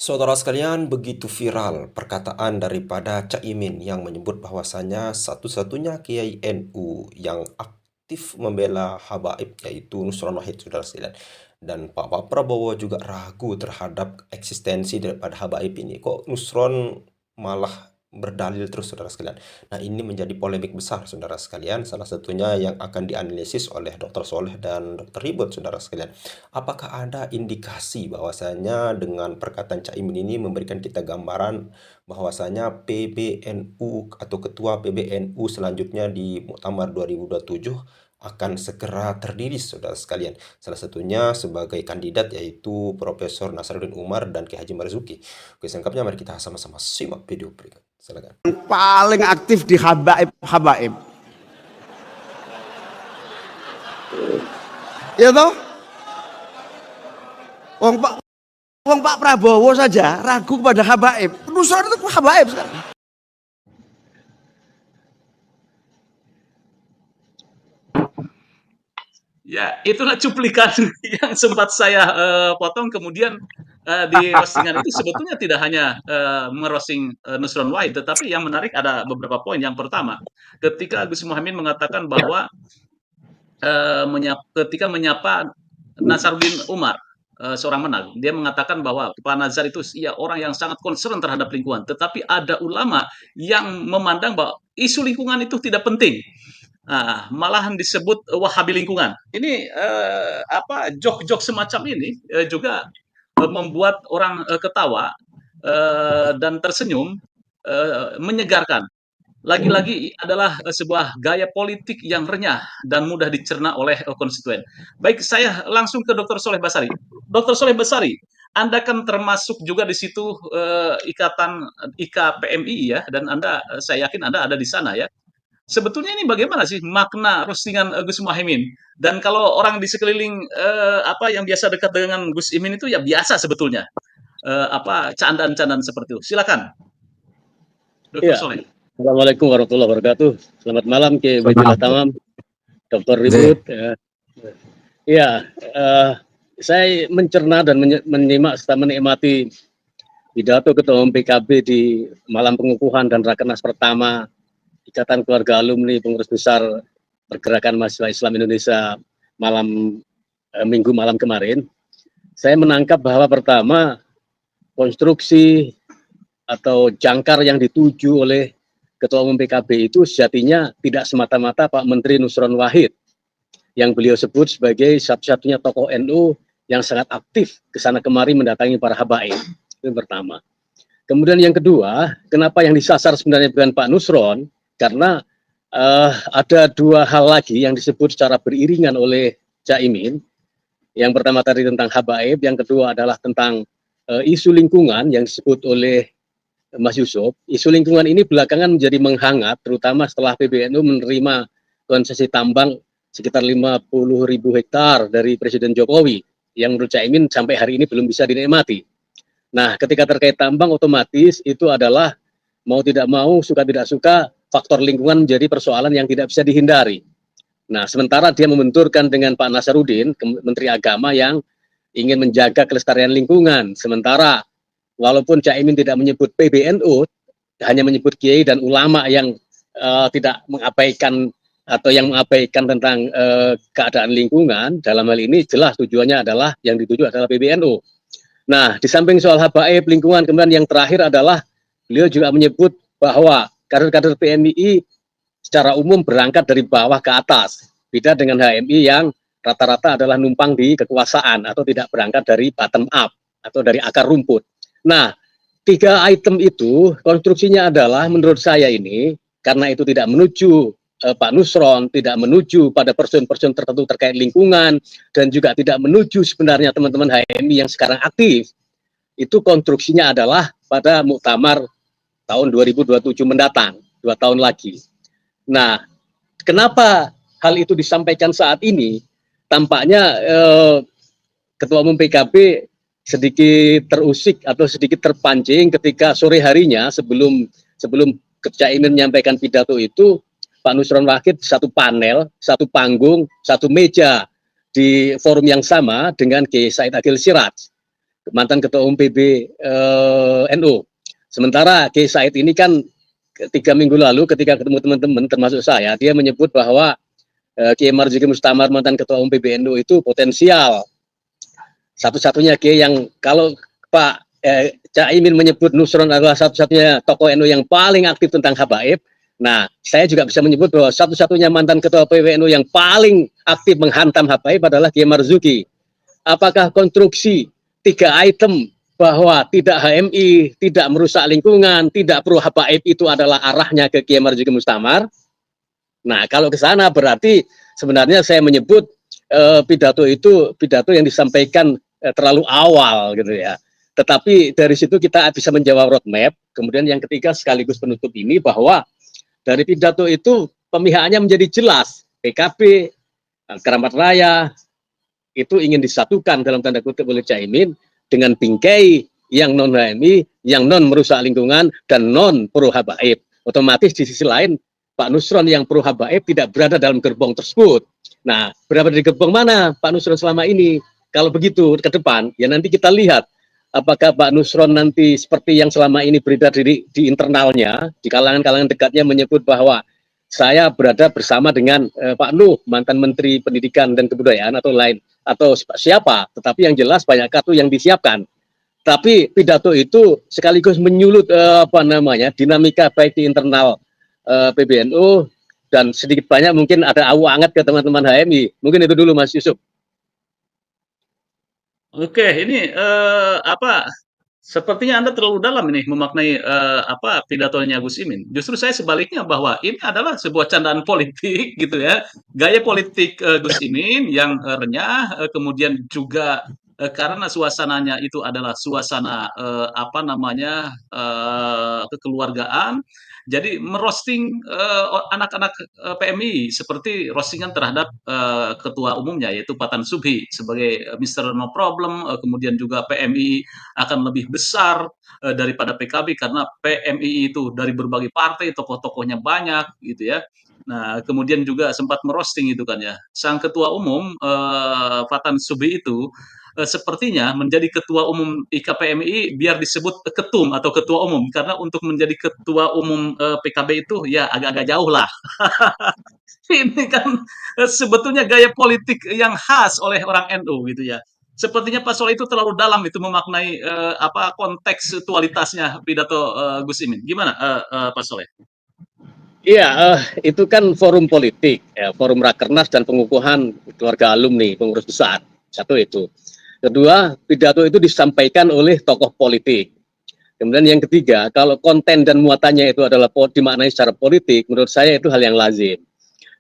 Saudara sekalian, begitu viral perkataan daripada Cak Imin yang menyebut bahwasanya satu-satunya Kiai NU yang aktif membela Habaib yaitu Nusron Wahid, saudara sekalian. Dan Pak Prabowo juga ragu terhadap eksistensi daripada Habaib ini. Kok Nusron malah berdalil terus, saudara sekalian. Nah, ini menjadi polemik besar, saudara sekalian. Salah satunya yang akan dianalisis oleh Dr. Soleh dan Dr. Ribut, saudara sekalian. Apakah ada indikasi bahwasanya dengan perkataan Caimin ini memberikan kita gambaran bahwasanya PBNU atau Ketua PBNU selanjutnya di Muktamar 2027 akan segera terdiri, saudara sekalian. Salah satunya sebagai kandidat yaitu Profesor Nasaruddin Umar dan Ki Haji Marzuki. Oke, selengkapnya mari kita sama-sama simak video berikut. Silakan. Paling aktif di habaib. Ya toh? Wong Pak Prabowo saja ragu kepada habaib. Nusron itu habaib sekarang. Ya, itulah cuplikan yang sempat saya potong. Kemudian di roastingan itu sebetulnya tidak hanya merosting Nusron Wahid, tetapi yang menarik ada beberapa poin. Yang pertama, ketika Gus Muhaimin mengatakan bahwa ketika menyapa Nasaruddin Umar, seorang menang, dia mengatakan bahwa Pak Nazar itu ya orang yang sangat concern terhadap lingkungan, tetapi ada ulama yang memandang bahwa isu lingkungan itu tidak penting. Nah, malahan disebut Wahabi lingkungan. Ini jok-jok semacam ini juga membuat orang ketawa dan tersenyum, menyegarkan. Lagi-lagi adalah sebuah gaya politik yang renyah dan mudah dicerna oleh konstituen. Baik, saya langsung ke Dr. Soleh Basari. Dr. Soleh Basari, Anda kan termasuk juga di situ ikatan IKPMI ya, dan Anda, saya yakin Anda ada di sana ya. Sebetulnya ini bagaimana sih makna roastingan Gus Muhaimin? Dan kalau orang di sekeliling yang biasa dekat dengan Gus Imin itu ya biasa sebetulnya candaan-candaan seperti itu. Silakan, Dr. Ya, Soleh. Assalamualaikum warahmatullahi wabarakatuh. Selamat malam ke Baitullah Tamam, Dr. Ribut. Ya, saya mencerna dan menyimak serta menikmati pidato Ketua Umum PKB di malam pengukuhan dan Rakernas pertama Ikatan Keluarga Alumni Pengurus Besar Pergerakan Mahasiswa Islam Indonesia Minggu malam kemarin. Saya menangkap bahwa pertama konstruksi atau jangkar yang dituju oleh Ketua Umum PKB itu sejatinya tidak semata-mata Pak Menteri Nusron Wahid yang beliau sebut sebagai satu-satunya tokoh NU yang sangat aktif kesana kemari mendatangi para habaib. Itu yang pertama. Kemudian yang kedua, kenapa yang disasar sebenarnya bukan Pak Nusron? Karena ada dua hal lagi yang disebut secara beriringan oleh Caimin. Yang pertama tadi tentang habaib, yang kedua adalah tentang isu lingkungan yang disebut oleh Mas Yusuf. Isu lingkungan ini belakangan menjadi menghangat, terutama setelah PBNU menerima konsesi tambang sekitar 50.000 hektar dari Presiden Jokowi, yang menurut Caimin sampai hari ini belum bisa dinikmati. Nah, ketika terkait tambang, otomatis itu adalah mau tidak mau, suka tidak suka, faktor lingkungan menjadi persoalan yang tidak bisa dihindari. Nah, sementara dia membenturkan dengan Pak Nasaruddin, Menteri Agama yang ingin menjaga kelestarian lingkungan. Sementara walaupun Caimin tidak menyebut PBNU, hanya menyebut kiai dan ulama yang tidak mengabaikan atau yang mengabaikan tentang keadaan lingkungan, dalam hal ini jelas tujuannya adalah yang dituju adalah PBNU. Nah, di samping soal habaib lingkungan, kemudian yang terakhir adalah beliau juga menyebut bahwa kader-kader PMII secara umum berangkat dari bawah ke atas, beda dengan HMI yang rata-rata adalah numpang di kekuasaan atau tidak berangkat dari bottom up atau dari akar rumput. Nah, tiga item itu konstruksinya adalah menurut saya ini, karena itu tidak menuju Pak Nusron, tidak menuju pada person-person tertentu terkait lingkungan, dan juga tidak menuju sebenarnya teman-teman HMI yang sekarang aktif, itu konstruksinya adalah pada muktamar tahun 2027 mendatang, 2 tahun lagi. Nah, kenapa hal itu disampaikan saat ini? Tampaknya Ketua Umum PKB sedikit terusik atau sedikit terpancing ketika sore harinya sebelum Caimin menyampaikan pidato itu, Pak Nusron Wahid satu panel, satu panggung, satu meja di forum yang sama dengan Kiai Said Agil Siraj. mantan ketua umum PBNU. Sementara Kiai Said ini kan 3 minggu lalu ketika ketemu teman-teman termasuk saya, dia menyebut bahwa Kiai Marzuki Mustamar mantan ketua umum PBNU itu potensial satu-satunya Kiai yang kalau Pak Caimin menyebut Nusron adalah satu-satunya tokoh NU yang paling aktif tentang habaib. Nah, saya juga bisa menyebut bahwa satu-satunya mantan ketua PBNU yang paling aktif menghantam habaib adalah Kiai Marzuki. Apakah konstruksi 3 item bahwa tidak HMI, tidak merusak lingkungan, tidak pro habaib itu adalah arahnya ke Kiai Marzuki Mustamar? Nah, kalau ke sana berarti sebenarnya saya menyebut pidato itu pidato yang disampaikan terlalu awal gitu ya. Tetapi dari situ kita bisa menjawab roadmap. Kemudian yang ketiga sekaligus penutup ini bahwa dari pidato itu pemihakannya menjadi jelas. PKB, Keramat Raya itu ingin disatukan dalam tanda kutip oleh Caimin dengan bingkai yang non HMI, yang non merusak lingkungan dan non pro habaib. Otomatis di sisi lain Pak Nusron yang pro habaib tidak berada dalam gerbong tersebut. Nah, berada di gerbong mana Pak Nusron selama ini? Kalau begitu ke depan, ya nanti kita lihat apakah Pak Nusron nanti seperti yang selama ini beredar di internalnya, di kalangan-kalangan dekatnya menyebut bahwa saya berada bersama dengan Pak Nuh, mantan Menteri Pendidikan dan Kebudayaan atau lain, atau siapa, tetapi yang jelas banyak kartu yang disiapkan. Tapi pidato itu sekaligus menyulut dinamika baik di internal PBNU dan sedikit banyak mungkin ada awu anget ke teman-teman HMI. Mungkin itu dulu Mas Yusuf. Oke, ini sepertinya Anda terlalu dalam ini memaknai pidatonya Gus Imin. Justru saya sebaliknya bahwa ini adalah sebuah candaan politik gitu ya. Gaya politik Gus Imin yang renyah, kemudian juga karena suasananya itu adalah suasana kekeluargaan. Jadi merosting anak-anak PMI seperti roastingan terhadap ketua umumnya yaitu Patan Subhi sebagai Mr. No Problem, kemudian juga PMI akan lebih besar daripada PKB karena PMI itu dari berbagai partai, tokoh-tokohnya banyak gitu ya. Nah, kemudian juga sempat merosting itu kan ya. Sang ketua umum Patan Subhi itu sepertinya menjadi ketua umum IKPMI biar disebut ketum atau ketua umum karena untuk menjadi ketua umum PKB itu ya agak-agak jauh lah. Ini kan sebetulnya gaya politik yang khas oleh orang NU gitu ya. Sepertinya Pak Soleh itu terlalu dalam itu memaknai kontekstualitasnya pidato Gus Imin. Gimana Pak Soleh? Iya, itu kan forum politik, ya, forum rakernas dan pengukuhan keluarga alumni, pengurus besar. Satu itu. Kedua, pidato itu disampaikan oleh tokoh politik. Kemudian yang ketiga, kalau konten dan muatannya itu adalah dimaknai secara politik, menurut saya itu hal yang lazim.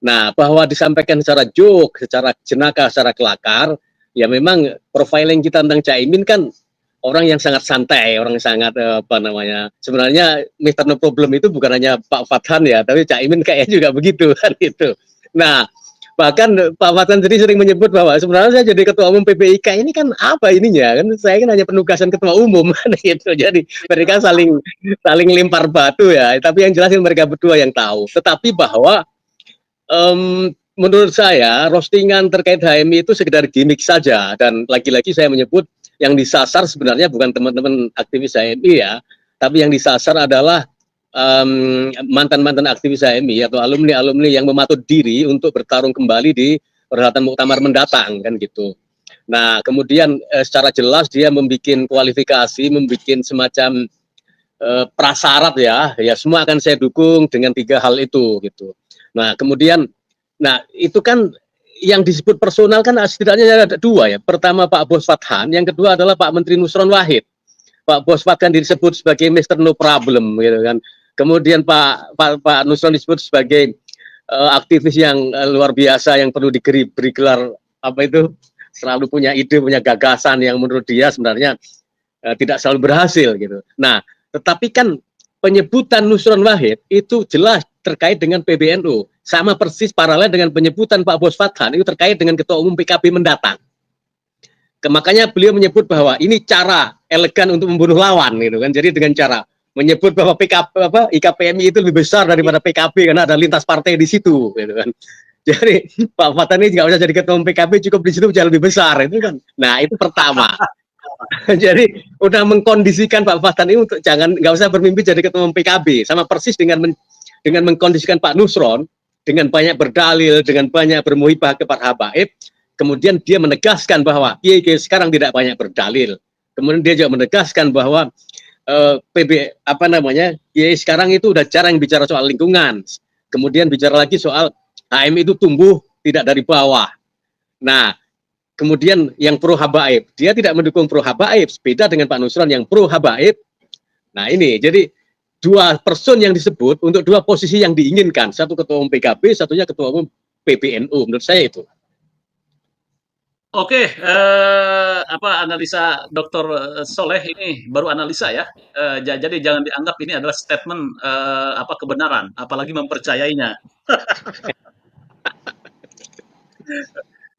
Nah, bahwa disampaikan secara joke, secara jenaka, secara kelakar, ya memang profiling kita tentang Caimin kan orang yang sangat santai, orang yang sangat sebenarnya Mr. No Problem itu bukan hanya Pak Fathan ya, tapi Caimin kayaknya juga begitu kan itu. Nah, bahkan Pak Fathan sendiri sering menyebut bahwa sebenarnya saya jadi ketua umum PBIK ini kan apa ininya, kan saya kan hanya penugasan ketua umum kan gitu. Jadi mereka saling lempar batu ya, tapi yang jelas mereka berdua yang tahu. Tetapi bahwa menurut saya roastingan terkait HMI itu sekedar gimmick saja, dan lagi-lagi saya menyebut yang disasar sebenarnya bukan teman-teman aktivis HMI ya, tapi yang disasar adalah mantan-mantan aktivis HMI atau alumni-alumni yang mematut diri untuk bertarung kembali di perhelatan muktamar mendatang kan gitu. Nah, kemudian secara jelas dia membuat kualifikasi, membuat semacam prasyarat ya semua akan saya dukung dengan 3 hal itu gitu. Nah, kemudian itu kan yang disebut personal kan setidaknya ada 2 ya. Pertama Pak Bos Fathan, yang kedua adalah Pak Menteri Nusron Wahid. Pak Bos Fathan disebut sebagai Mr. No Problem gitu kan. Kemudian Pak Nusron disebut sebagai aktivis yang luar biasa yang perlu beri gelar selalu punya ide, punya gagasan yang menurut dia sebenarnya tidak selalu berhasil gitu. Nah, tetapi kan penyebutan Nusron Wahid itu jelas terkait dengan PBNU. Sama persis paralel dengan penyebutan Pak Bos Fathan itu terkait dengan ketua umum PKB mendatang. Makanya beliau menyebut bahwa ini cara elegan untuk membunuh lawan gitu kan. Jadi dengan cara menyebut bahwa IKPMI itu lebih besar daripada PKB karena ada lintas partai di situ gitu kan. Jadi Pak Fathan ini nggak usah jadi ketua umum PKB, cukup di situ jauh lebih besar itu kan. Nah, itu pertama. Jadi udah mengkondisikan Pak Fahtan ini untuk nggak usah bermimpi jadi ketua umum PKB, sama persis dengan mengkondisikan Pak Nusron dengan banyak berdalil, dengan banyak bermuhibah kepada habaib. Kemudian dia menegaskan bahwa kiai sekarang tidak banyak berdalil. Kemudian dia juga menegaskan bahwa kiai sekarang itu udah jarang bicara soal lingkungan. Kemudian bicara lagi soal HM itu tumbuh tidak dari bawah. Nah, kemudian yang pro habaib, dia tidak mendukung pro habaib, beda dengan Pak Nusron yang pro habaib. Nah ini, jadi dua person yang disebut untuk dua posisi yang diinginkan, satu ketua umum PKB, satunya ketua umum PBNU, menurut saya itu. Oke, analisa Dr. Soleh ini baru analisa ya. Jadi jangan dianggap ini adalah statement kebenaran, apalagi mempercayainya.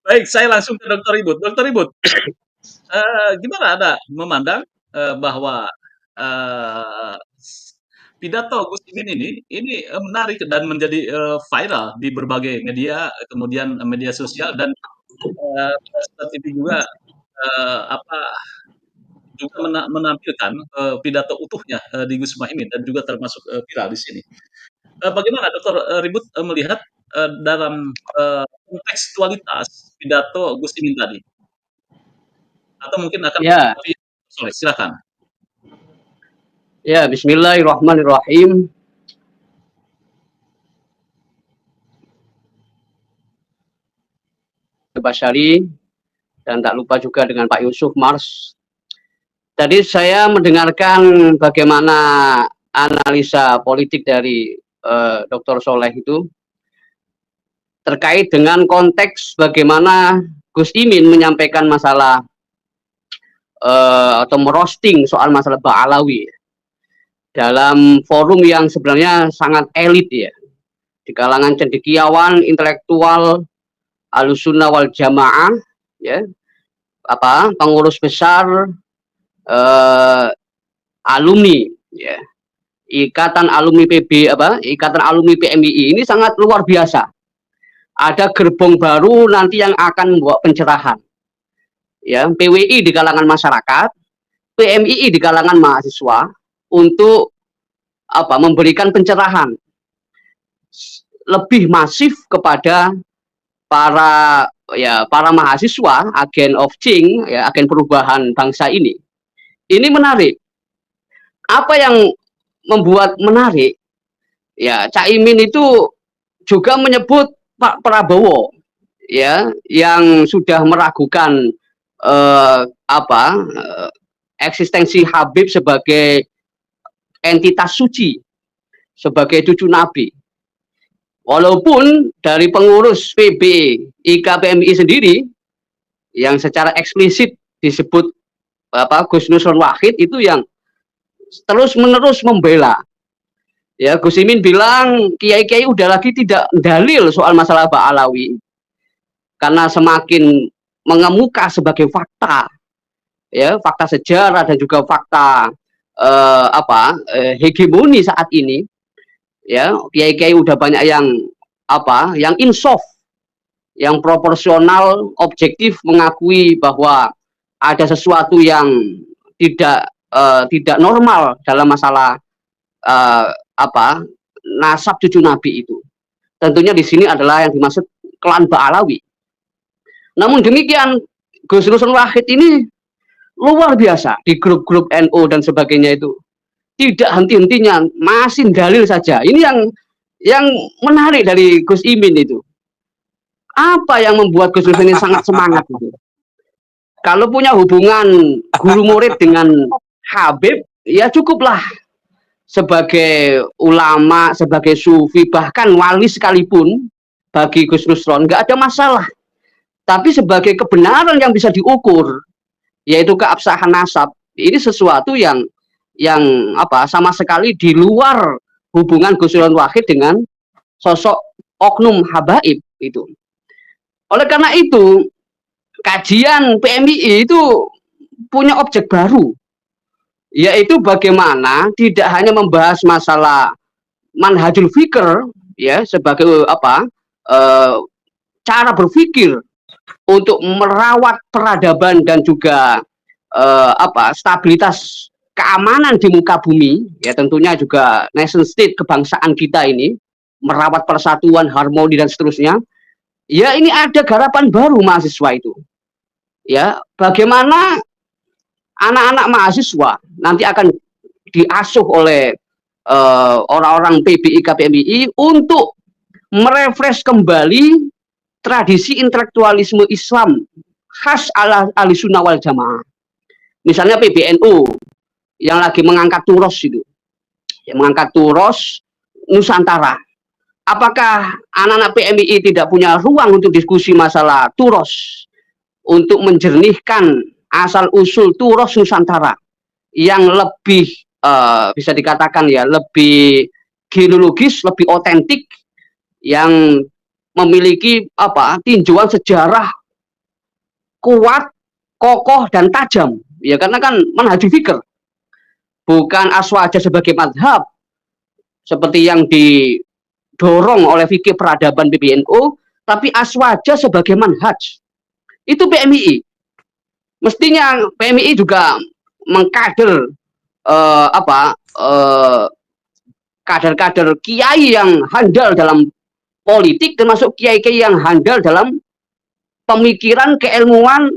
Baik, saya langsung ke Dr. Ribut. Dr. Ribut, gimana Anda memandang bahwa pidato Gus Imin ini menarik dan menjadi viral di berbagai media, kemudian media sosial dan TV juga menampilkan pidato utuhnya di Gus Muhaimin dan juga termasuk viral di sini. Bagaimana Dr. Ribut melihat dalam kontekstualitas pidato Gus Imin tadi? Atau mungkin akan silakan. Ya, bismillahirrahmanirrahim. Basyari, dan tak lupa juga dengan Pak Yusuf Mars. Tadi saya mendengarkan bagaimana analisa politik dari Dr. Soleh itu terkait dengan konteks bagaimana Gus Imin menyampaikan masalah atau merosting soal masalah Ba'alawi dalam forum yang sebenarnya sangat elit ya, di kalangan cendekiawan, intelektual, Ahlussunnah wal Jamaah, ya, pengurus besar, alumni, ya, Ikatan Alumni Ikatan Alumni PMII ini sangat luar biasa. Ada gerbong baru nanti yang akan membawa pencerahan, ya, PWI di kalangan masyarakat, PMII di kalangan mahasiswa untuk memberikan pencerahan lebih masif kepada para mahasiswa, agen of change, ya, agen perubahan bangsa ini. Ini menarik. Apa yang membuat menarik? Ya, Caimin itu juga menyebut Pak Prabowo, ya, yang sudah meragukan eksistensi Habib sebagai entitas suci, sebagai cucu Nabi. Walaupun dari pengurus PB IKPMI sendiri yang secara eksplisit disebut Gus Nusron Wahid itu yang terus-menerus membela. Ya, Gus Imin bilang kiai-kiai udah lagi tidak dalil soal masalah Ba'alawi karena semakin mengemuka sebagai fakta. Ya, fakta sejarah dan juga fakta hegemoni saat ini. Ya, kiai-kiai udah banyak yang insaf, yang proporsional, objektif, mengakui bahwa ada sesuatu yang tidak normal dalam masalah nasab cucu Nabi itu. Tentunya di sini adalah yang dimaksud klan Ba'alawi. Namun demikian, Gus Nusron Wahid ini luar biasa di grup-grup NU dan sebagainya itu. Tidak henti-hentinya, masih dalil saja. Ini yang menarik dari Gus Imin itu. Apa yang membuat Gus Nusron ini sangat semangat itu? Kalau punya hubungan guru murid dengan Habib, ya cukuplah. Sebagai ulama, sebagai sufi, bahkan wali sekalipun, bagi Gus Nusron nggak ada masalah. Tapi sebagai kebenaran yang bisa diukur, yaitu keabsahan nasab, ini sesuatu yang sama sekali di luar hubungan Gus Nusron Wahid dengan sosok oknum habaib itu. Oleh karena itu, kajian PMII itu punya objek baru, yaitu bagaimana tidak hanya membahas masalah manhajul fikr, ya, sebagai cara berpikir untuk merawat peradaban dan juga stabilitas keamanan di muka bumi, ya tentunya juga nation state kebangsaan kita ini, merawat persatuan, harmoni dan seterusnya. Ya ini ada garapan baru mahasiswa itu. Ya, bagaimana anak-anak mahasiswa nanti akan diasuh oleh orang-orang PBI KPMI untuk merefresh kembali tradisi intelektualisme Islam khas ala Ahlussunnah wal Jamaah. Misalnya PBNU yang lagi mengangkat turos itu, yang mengangkat turos Nusantara. Apakah anak-anak PMI tidak punya ruang untuk diskusi masalah turos, untuk menjernihkan asal-usul turos Nusantara yang lebih bisa dikatakan ya lebih genealogis, lebih otentik, yang memiliki tinjauan sejarah kuat, kokoh dan tajam. Ya karena kan manhaj fikr, bukan aswaja sebagai madhab seperti yang didorong oleh fikih peradaban PBNU, tapi aswaja sebagai manhaj. Itu PMII. Mestinya PMII juga mengkader kader-kader kiai yang handal dalam politik, termasuk kiai-kiai yang handal dalam pemikiran keilmuan,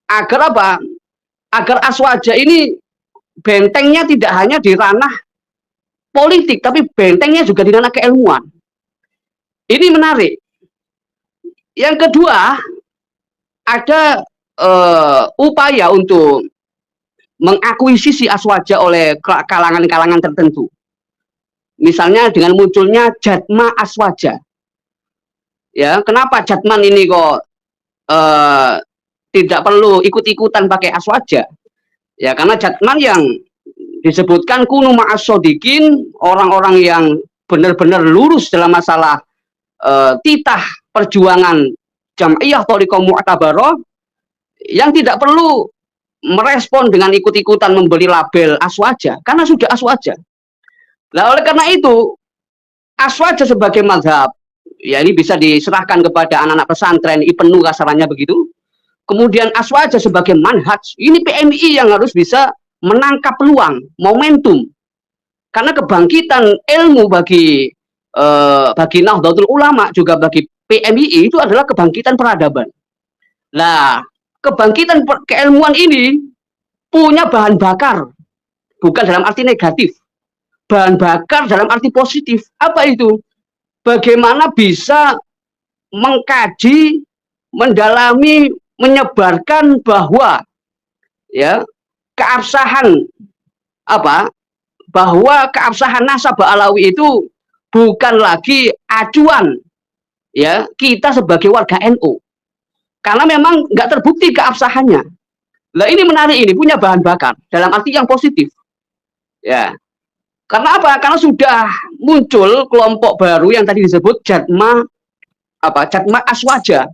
agar agar aswaja ini bentengnya tidak hanya di ranah politik, tapi bentengnya juga di ranah keilmuan. Ini menarik. Yang kedua, ada upaya untuk mengakuisisi aswaja oleh kalangan-kalangan tertentu. Misalnya dengan munculnya Jatma Aswaja. Ya, kenapa Jatman ini kok tidak perlu ikut-ikutan pakai aswaja? Ya, karena Jatman yang disebutkan kunu ma'as-shodiqin, orang-orang yang benar-benar lurus dalam masalah titah perjuangan Jam'iyah Thariqah Mu'tabarah, yang tidak perlu merespon dengan ikut-ikutan membeli label aswaja, karena sudah aswaja. Nah, oleh karena itu, aswaja sebagai mazhab, ya ini bisa diserahkan kepada anak-anak pesantren, IPNU kasarannya begitu. Kemudian aswaja sebagai manhaj, ini PMI yang harus bisa menangkap peluang, momentum. Karena kebangkitan ilmu bagi Nahdlatul Ulama, juga bagi PMI itu adalah kebangkitan peradaban. Nah, kebangkitan keilmuan ini punya bahan bakar, bukan dalam arti negatif, bahan bakar dalam arti positif. Apa itu? Bagaimana bisa mengkaji, mendalami, menyebarkan bahwa ya keabsahan bahwa keabsahan nasabah Alawi itu bukan lagi acuan ya kita sebagai warga NU. Karena memang nggak terbukti keabsahannya. Nah ini menarik, ini punya bahan bakar dalam arti yang positif. Ya, karena apa? Karena sudah muncul kelompok baru yang tadi disebut Jatma Aswaja.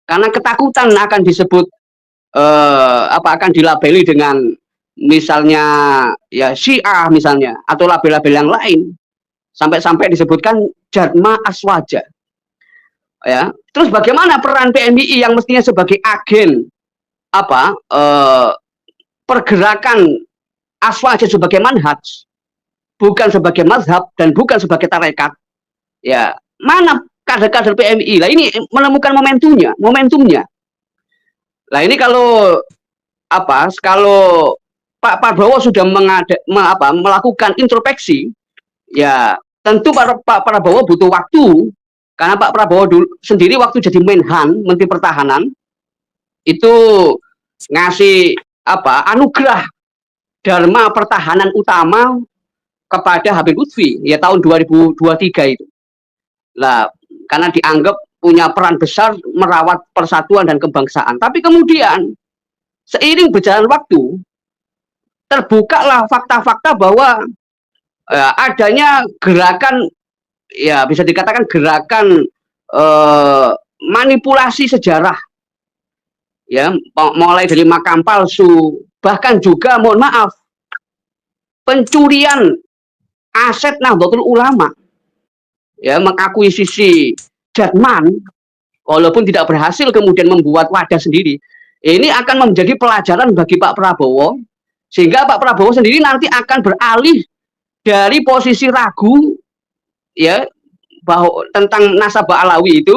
Karena ketakutan akan disebut akan dilabeli dengan misalnya ya Syiah misalnya, atau label-label yang lain, sampai-sampai disebutkan Jatma Aswaja. Ya, terus bagaimana peran PMII yang mestinya sebagai agen pergerakan aswaja sebagai manhaj, bukan sebagai mazhab dan bukan sebagai tarekat. Ya, mana kader-kader PMII? Lah ini menemukan momentumnya. Lah ini kalau Pak Prabowo sudah melakukan introspeksi, ya tentu Pak Prabowo butuh waktu. Karena Pak Prabowo sendiri waktu jadi Menhan, Menteri Pertahanan, itu ngasih anugerah Dharma Pertahanan Utama kepada Habib Lutfi ya tahun 2023 itu. Lah, karena dianggap punya peran besar merawat persatuan dan kebangsaan. Tapi kemudian seiring berjalan waktu, terbukalah fakta-fakta bahwa adanya gerakan, ya bisa dikatakan gerakan manipulasi sejarah, ya mulai dari makam palsu, bahkan juga mohon maaf pencurian aset Nahdlatul Ulama, ya mengakuisisi Jatman, walaupun tidak berhasil kemudian membuat wadah sendiri. Ini akan menjadi pelajaran bagi Pak Prabowo, sehingga Pak Prabowo sendiri nanti akan beralih dari posisi ragu ya bahwa tentang nasabah Alawi itu,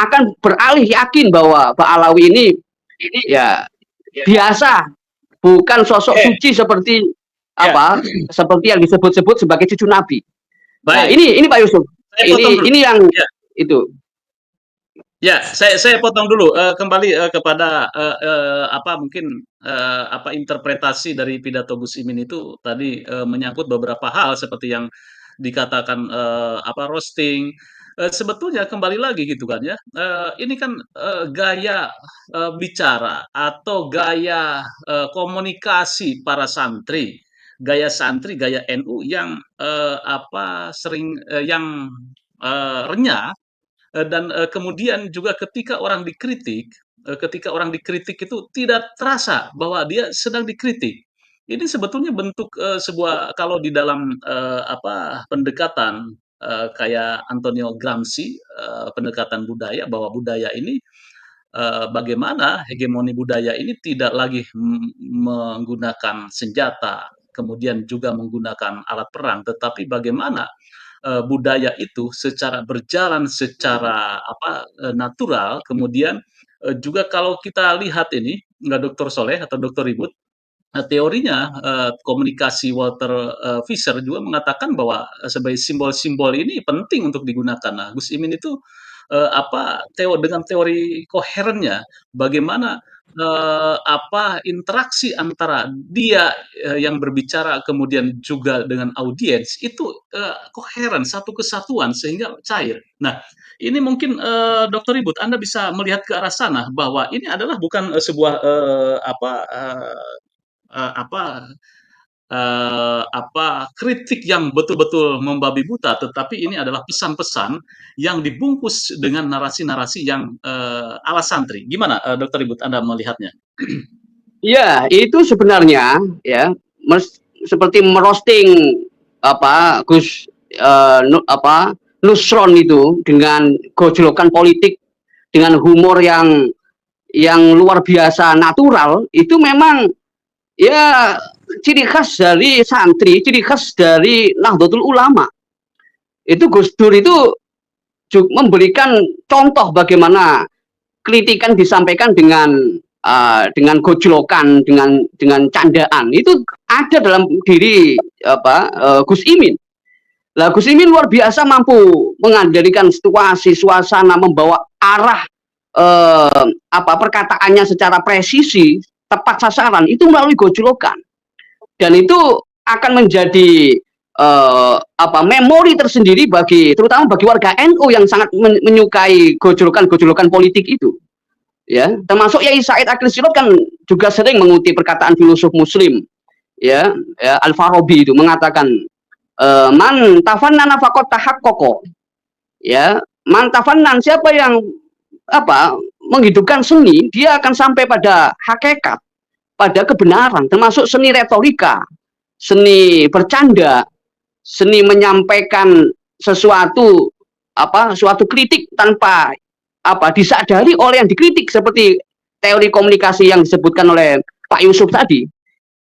akan beralih yakin bahwa Pak Alawi ini ya biasa, bukan sosok suci seperti apa seperti yang disebut-sebut sebagai cucu Nabi. Nah, Baik, ini Pak Yusuf. saya potong dulu. Ini yang Ya. itu. Ya, saya potong dulu kembali kepada apa mungkin apa interpretasi dari pidato Gus Imin itu tadi menyangkut beberapa hal seperti yang dikatakan apa roasting. Sebetulnya kembali lagi gitu kan ya. Ini kan gaya bicara atau gaya komunikasi para santri, gaya NU yang apa sering yang renyah. Dan kemudian juga ketika orang dikritik itu tidak terasa bahwa dia sedang dikritik. Ini sebetulnya bentuk sebuah kalau di dalam apa pendekatan kayak Antonio Gramsci pendekatan budaya bahwa budaya ini bagaimana hegemoni budaya ini tidak lagi menggunakan senjata, kemudian juga menggunakan alat perang, tetapi bagaimana budaya itu secara berjalan secara apa natural, kemudian juga kalau kita lihat ini nggak Dokter Soleh atau Dokter Ribut, teorinya komunikasi Walter Fisher juga mengatakan bahwa sebagai simbol-simbol ini penting untuk digunakan. Nah, Gus Imin itu apa dengan teori koherennya bagaimana apa interaksi antara dia yang berbicara kemudian juga dengan audiens itu koheren satu kesatuan sehingga cair. Nah, ini mungkin Dokter Ribut Anda bisa melihat ke arah sana bahwa ini adalah bukan sebuah apa apa kritik yang betul-betul membabi buta, tetapi ini adalah pesan-pesan yang dibungkus dengan narasi-narasi yang ala santri. Gimana, Dokter Ribut Anda melihatnya? Ya, itu sebenarnya ya seperti merosting apa Gus apa Nusron itu dengan gojlokan politik dengan humor yang luar biasa natural, itu memang ya ciri khas dari santri, ciri khas dari Nahdlatul Ulama. Itu Gus Dur itu juga memberikan contoh bagaimana kritikan disampaikan dengan gojlokan, dengan candaan. Itu ada dalam diri apa Gus Imin. Lah Gus Imin luar biasa mampu mengendalikan situasi, suasana, membawa arah apa perkataannya secara presisi, tepat sasaran itu melalui gojlokan. Dan itu akan menjadi apa memori tersendiri terutama bagi warga NU yang sangat menyukai gojlokan politik itu. Ya, termasuk Yai Said Akhil Sirot kan juga sering mengutip perkataan filosof Muslim, ya Al-Farabi itu mengatakan man tafannana faqad tahaqqaqa. Ya, man tafannan, siapa yang apa menghidupkan seni, dia akan sampai pada hakikat, pada kebenaran, termasuk seni retorika, seni bercanda, seni menyampaikan sesuatu apa suatu kritik tanpa apa disadari oleh yang dikritik, seperti teori komunikasi yang disebutkan oleh Pak Yusuf tadi.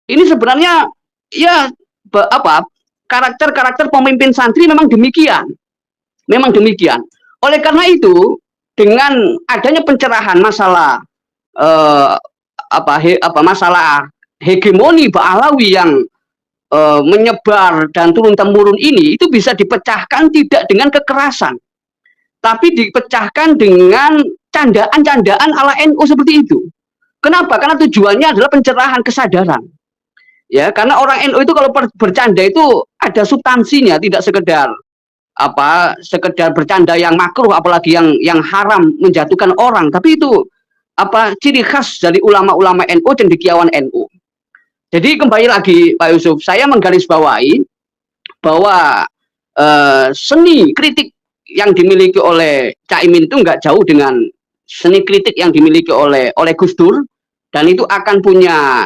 Ini sebenarnya ya apa karakter-karakter pemimpin santri memang demikian. Memang demikian. Oleh karena itu, dengan adanya pencerahan masalah masalah hegemoni Ba'alawi yang menyebar dan turun-temurun ini, itu bisa dipecahkan tidak dengan kekerasan, tapi dipecahkan dengan candaan-candaan ala NU seperti itu. Kenapa? Karena tujuannya adalah pencerahan kesadaran. Ya, karena orang NU itu kalau bercanda itu ada substansinya, tidak sekedar sekedar bercanda yang makruh, apalagi yang haram menjatuhkan orang, tapi itu ciri khas dari ulama-ulama NU, cendekiawan NU. Jadi kembali lagi Pak Yusuf, saya menggarisbawahi bahwa seni kritik yang dimiliki oleh Caimin itu nggak jauh dengan seni kritik yang dimiliki oleh Gus Dur, dan itu akan punya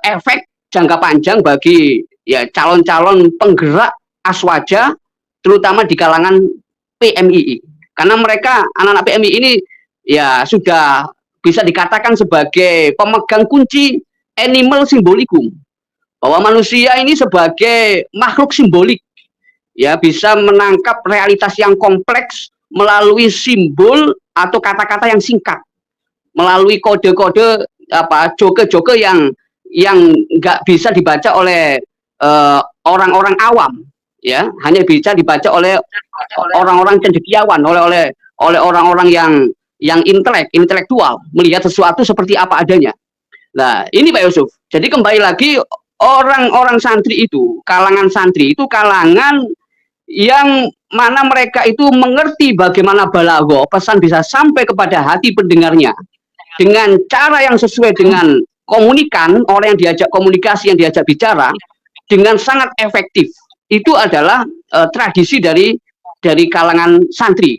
efek jangka panjang bagi ya calon-calon penggerak aswaja, terutama di kalangan PMII, karena mereka anak-anak PMII ini ya sudah bisa dikatakan sebagai pemegang kunci animal simbolicum, bahwa manusia ini sebagai makhluk simbolik ya bisa menangkap realitas yang kompleks melalui simbol atau kata-kata yang singkat, melalui kode-kode apa joke-joke yang nggak bisa dibaca oleh orang-orang awam ya, hanya bisa dibaca oleh orang-orang cendekiawan, oleh orang-orang yang intelektual, melihat sesuatu seperti apa adanya. Nah, ini Pak Yusuf. Jadi kembali lagi, orang-orang santri itu, kalangan santri itu kalangan yang mana mereka itu mengerti bagaimana balaghah, pesan bisa sampai kepada hati pendengarnya dengan cara yang sesuai dengan komunikan, orang yang diajak komunikasi, yang diajak bicara dengan sangat efektif. Itu adalah tradisi dari kalangan santri.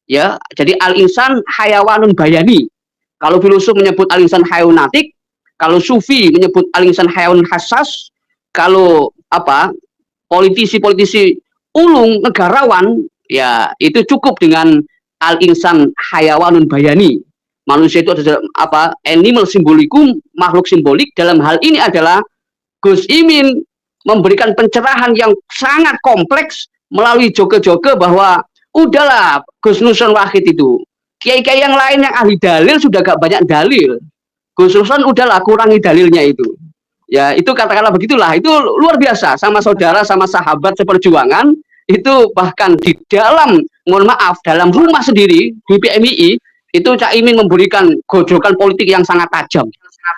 Ya, jadi al-insan hayawanun bayani. Kalau filosof menyebut al-insan hayawanatik, kalau sufi menyebut al-insan hayawan hassas, kalau apa politisi-politisi ulung negarawan ya itu cukup dengan al-insan hayawanun bayani. Manusia itu adalah apa? Animal simbolikum, makhluk simbolik. Dalam hal ini adalah Gus Imin memberikan pencerahan yang sangat kompleks melalui joke-joke bahwa udahlah Gus Nusron Wahid itu. Kiai-kiai yang lain yang ahli dalil sudah gak banyak dalil. Gus Nusron udahlah kurangi dalilnya itu. Ya, itu katakanlah begitulah. Itu luar biasa sama saudara, sama sahabat seperjuangan. Itu bahkan di dalam, mohon maaf, dalam rumah sendiri di PMII itu Cak Imin memberikan gojokan politik yang sangat tajam.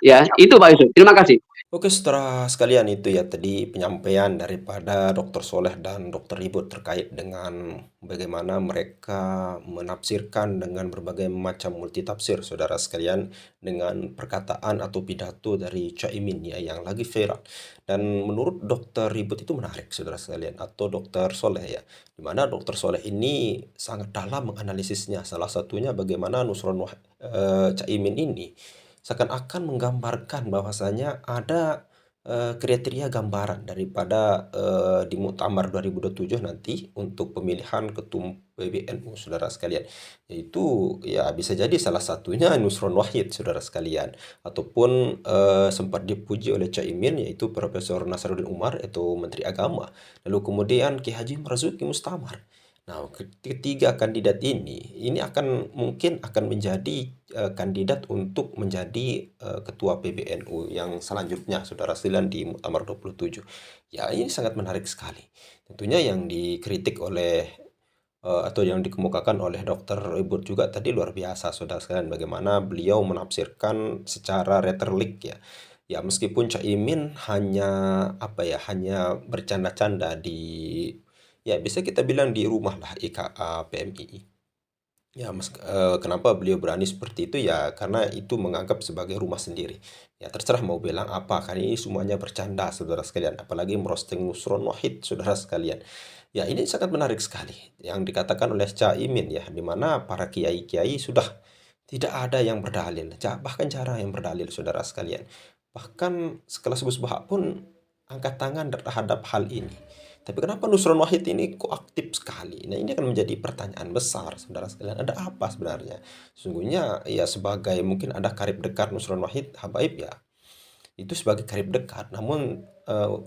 Ya, itu Pak Yusuf. Terima kasih. Oke, setelah sekalian itu ya tadi penyampaian daripada Dr. Soleh dan Dr. Ribut terkait dengan bagaimana mereka menafsirkan dengan berbagai macam multitafsir, saudara sekalian, dengan perkataan atau pidato dari Caimin ya yang lagi viral. Dan menurut Dr. Ribut itu menarik, saudara sekalian, atau Dr. Soleh ya, dimana Dr. Soleh ini sangat dalam menganalisisnya. Salah satunya bagaimana Caimin ini seakan-akan menggambarkan bahwasanya ada kriteria gambaran daripada di Muktamar 2027 nanti untuk pemilihan ketum PBNU, saudara sekalian, yaitu ya bisa jadi salah satunya Nusron Wahid, saudara sekalian, ataupun sempat dipuji oleh Caimin yaitu Profesor Nasaruddin Umar atau Menteri Agama, lalu kemudian Ki Haji Marzuki Mustamar. Nah, ketiga kandidat ini mungkin akan menjadi kandidat untuk menjadi ketua PBNU yang selanjutnya, saudara sekalian, di Muktamar 27. Ya, ini sangat menarik sekali. Tentunya yang dikritik oleh atau yang dikemukakan oleh Dr. Ribut juga tadi luar biasa, saudara sekalian, bagaimana beliau menafsirkan secara retorik ya. Ya, meskipun Caimin hanya hanya bercanda-canda ya bisa kita bilang di rumah lah IKA PMII. Ya, kenapa beliau berani seperti itu ya karena itu menganggap sebagai rumah sendiri. Ya terserah mau bilang apa, kan ini semuanya bercanda, saudara sekalian. Apalagi merosting Nusron Wahid, saudara sekalian. Ya ini sangat menarik sekali yang dikatakan oleh Caimin ya, di mana para kiai-kiai sudah tidak ada yang berdalil, bahkan jarang yang berdalil, saudara sekalian. Bahkan sekelas Gus Bahak pun angkat tangan terhadap hal ini. Tapi kenapa Nusron Wahid ini kok aktif sekali? Nah, ini akan menjadi pertanyaan besar, saudara sekalian. Ada apa sebenarnya? Sesungguhnya ya sebagai mungkin ada karib dekat Nusron Wahid, Habaib ya, itu sebagai karib dekat. Namun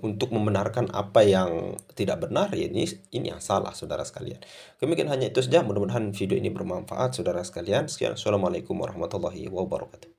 untuk membenarkan apa yang tidak benar ya ini yang salah, saudara sekalian. Mungkin hanya itu saja. Mudah-mudahan video ini bermanfaat, saudara sekalian. Sekian. Assalamualaikum warahmatullahi wabarakatuh.